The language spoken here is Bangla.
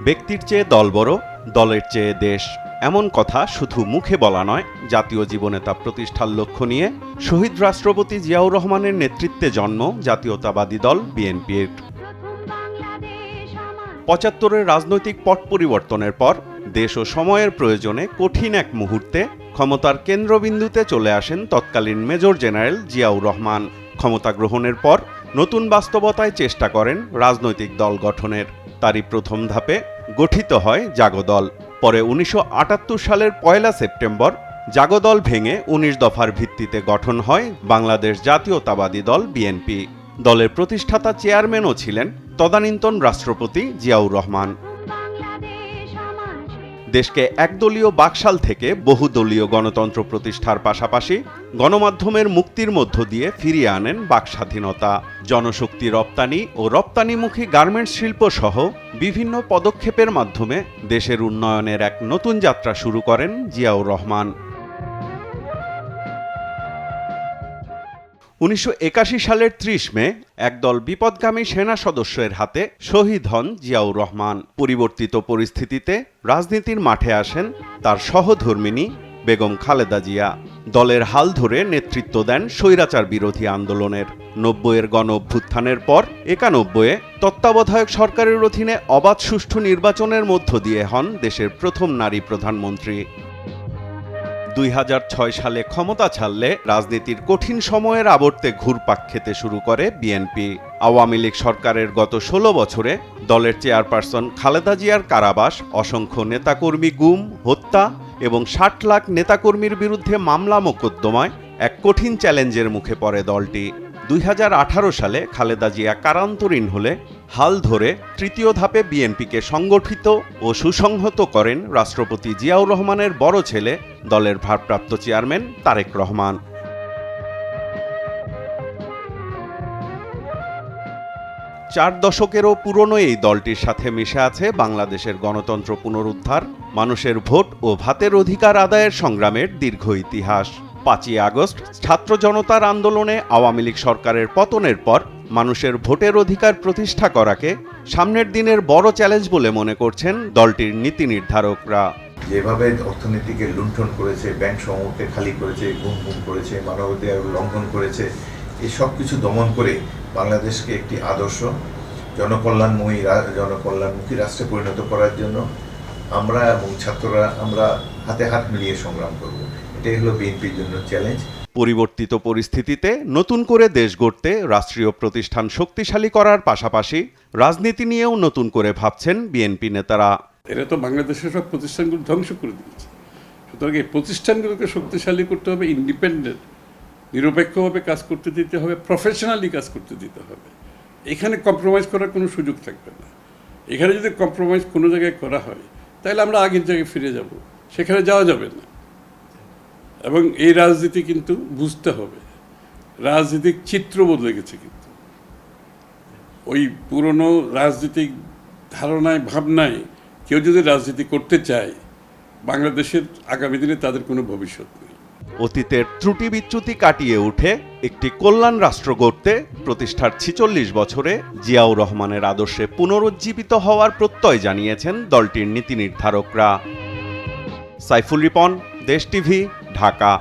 ব্যক্তির চেয়ে দল বড়, দলের চেয়ে দেশ, এমন কথা শুধু মুখে বলা নয়, জাতীয় জীবনে তা প্রতিষ্ঠার লক্ষ্য নিয়ে শহীদ রাষ্ট্রপতি জিয়াউর রহমানের নেতৃত্বে জন্ম জাতীয়তাবাদী দল বিএনপির। ৭৫-এর রাজনৈতিক পট পরিবর্তনের পর দেশ ও সময়ের প্রয়োজনে কঠিন এক মুহূর্তে ক্ষমতার কেন্দ্রবিন্দুতে চলে আসেন তৎকালীন মেজর জেনারেল জিয়াউর রহমান। ক্ষমতা গ্রহণের পর নতুন বাস্তবতায় চেষ্টা করেন রাজনৈতিক দল গঠনের। তারই প্রথম ধাপে গঠিত হয় জাগদল। পরে ১৯৭৮ সালের ১ সেপ্টেম্বর জাগদল ভেঙে ১৯ দফার ভিত্তিতে গঠন হয় বাংলাদেশ জাতীয়তাবাদী দল বিএনপি। দলের প্রতিষ্ঠাতা চেয়ারম্যানও ছিলেন তদানীন্তন রাষ্ট্রপতি জিয়াউর রহমান। দেশকে একদলীয় বাকশাল থেকে বহুদলীয় গণতন্ত্র প্রতিষ্ঠার পাশাপাশি গণমাধ্যমের মুক্তির মধ্য দিয়ে ফিরিয়ে আনেন বাকস্বাধীনতা। জনশক্তি রপ্তানি ও রপ্তানিমুখী গার্মেন্টস শিল্প সহ বিভিন্ন পদক্ষেপের মাধ্যমে দেশের উন্নয়নের এক নতুন যাত্রা শুরু করেন জিয়াউর রহমান। ১৯৮১ সালের ৩০ মে একদল বিপদগামী সেনা সদস্যের হাতে শহীদ হন জিয়াউর রহমান। পরিবর্তিত পরিস্থিতিতে রাজনীতির মাঠে আসেন তার সহধর্মিণী বেগম খালেদা জিয়া। দলের হাল ধরে নেতৃত্ব দেন স্বৈরাচার বিরোধী আন্দোলনের। ৯০-এর গণ অভ্যুত্থানের পর ৯১-এ তত্ত্বাবধায়ক সরকারের অধীনে অবাধ সুষ্ঠু নির্বাচনের মধ্য দিয়ে হন দেশের প্রথম নারী প্রধানমন্ত্রী। ২০০৬ সালে ক্ষমতা ছাড়লে রাজনীতির কঠিন সময়ের আবর্তে ঘুরপাক খেতে শুরু করে বিএনপি। আওয়ামী লীগ সরকারের গত ১৬ বছরে দলের চেয়ারপারসন খালেদা জিয়ার কারাবাস, অসংখ্য নেতাকর্মী গুম, হত্যা এবং ৬০ লাখ নেতাকর্মীর বিরুদ্ধে মামলা মোকদ্দমায় এক কঠিন চ্যালেঞ্জের মুখে পড়ে দলটি। ২০১৮ সালে খালেদা জিয়া কারান্তরীণ হলে হাল ধরে তৃতীয় ধাপে বিএনপিকে সংগঠিত ও সুসংহত করেন রাষ্ট্রপতি জিয়াউর রহমানের বড় ছেলে, দলের ভারপ্রাপ্ত চেয়ারম্যান তারেক রহমান। ৪ দশকেরও পুরনো এই দলটির সাথে মিশে আছে বাংলাদেশের গণতন্ত্র পুনরুদ্ধার, মানুষের ভোট ও ভাতের অধিকার আদায়ের সংগ্রামের দীর্ঘ ইতিহাস। ৫ই আগস্ট ছাত্র জনতার আন্দোলনে আওয়ামী লীগ সরকারের পতনের পর মানুষের ভোটের অধিকার প্রতিষ্ঠা করাকে সামনের দিনের বড় চ্যালেঞ্জ বলে মনে করছেন দলটির নীতি নির্ধারকরা। যেভাবে অর্থনীতিকে লুণ্ঠন করেছে, ব্যাংক সমূহকে খালি করেছে, গুম করেছে, মানবাধিকার লঙ্ঘন করেছে, এই সব কিছু দমন করে বাংলাদেশকে একটি আদর্শ জনকল্যাণমুখী রাষ্ট্রে পরিণত করার জন্য আমরা এবং ছাত্ররা আমরা হাতে হাত মিলিয়ে সংগ্রাম করব। এটাই হলো বিএনপির জন্য চ্যালেঞ্জ। পরিবর্তিত পরিস্থিতিতে নতুন করে দেশ গড়তে রাষ্ট্রীয় প্রতিষ্ঠান শক্তিশালী করার পাশাপাশি রাজনীতি নিয়েও নতুন করে ভাবছেন বিএনপি নেতারা। এরা তো বাংলাদেশের সব প্রতিষ্ঠানগুলো ধ্বংস করে দিয়েছে। সুতরাং এই প্রতিষ্ঠানগুলোকে শক্তিশালী করতে হবে, ইন্ডিপেন্ডেন্ট নিরপেক্ষভাবে কাজ করতে দিতে হবে, প্রফেশনালি কাজ করতে দিতে হবে। এখানে কম্প্রোমাইজ করার কোনো সুযোগ থাকবে না। এখানে যদি কম্প্রোমাইজ কোনো জায়গায় করা হয় তাহলে আমরা আগের জায়গায় ফিরে যাব, সেখানে যাওয়া যাবে না। এবং এই রাজনীতি কিন্তু বুঝতে হবে, রাজনৈতিক চিত্র বদলে গেছে। কিন্তু ওই পুরনো রাজনৈতিক ধারণায় ভাবনায় কেউ যদি রাজনীতি করতে চায়, বাংলাদেশের আগামী দিনে তাদের কোনো ভবিষ্যৎ নেই। অতীতের ত্রুটি বিচ্যুতি কাটিয়ে উঠে একটি কল্যাণ রাষ্ট্র গড়তে প্রতিষ্ঠার ৪৬ বছরে জিয়াউর রহমানের আদর্শে পুনরুজ্জীবিত হওয়ার প্রত্যয় জানিয়েছেন দলটির নীতি নির্ধারকরা। সাইফুল রিপন, দেশ টিভি, ঢাকা।